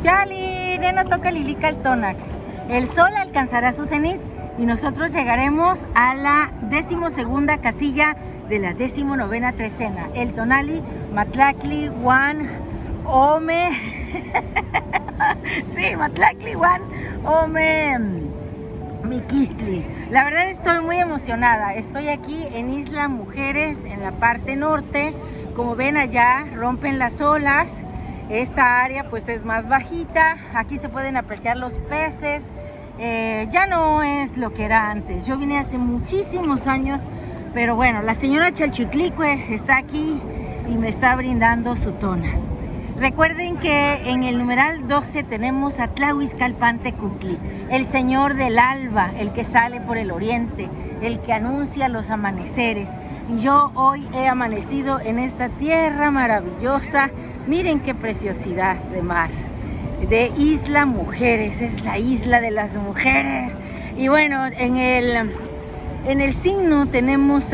Yali, nena toca Lilica Tonac. El sol alcanzará su cenit y nosotros llegaremos a la 12ª casilla de la 19ª trecena. El Tonali, Matlacli, Juan, Ome. Sí, Matlacli, Juan, Ome, Miquistli. La verdad estoy muy emocionada. Estoy aquí en Isla Mujeres, en la parte norte. Como ven, allá rompen las olas. Esta área pues es más bajita. Aquí se pueden apreciar los peces. Ya no es lo que era antes. Yo vine hace muchísimos años, pero bueno, la señora Chalchutlicue está aquí y me está brindando su tona. Recuerden que en el numeral 12 tenemos a Tlahuizcalpantecutli, el señor del alba, el que sale por el oriente, el que anuncia los amaneceres. Y yo hoy he amanecido en esta tierra maravillosa. Miren qué preciosidad de mar, de Isla Mujeres, es la isla de las mujeres. Y bueno, en el signo tenemos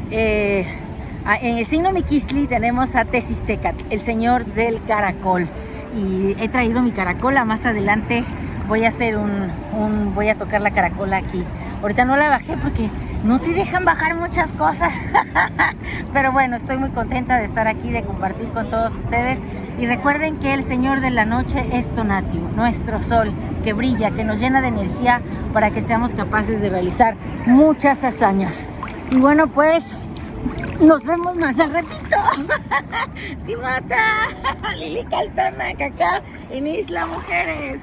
en el signo Miquistli tenemos a Tezistecatl, el señor del caracol. Y he traído mi caracola. Más adelante voy a hacer voy a tocar la caracola aquí. Ahorita no la bajé porque no te dejan bajar muchas cosas. Pero bueno, estoy muy contenta de estar aquí, de compartir con todos ustedes. Y recuerden que el señor de la noche es Tonatiuh, nuestro sol, que brilla, que nos llena de energía para que seamos capaces de realizar muchas hazañas. Y bueno, pues nos vemos más al ratito. Timota, Lilica Tonac acá en Isla Mujeres.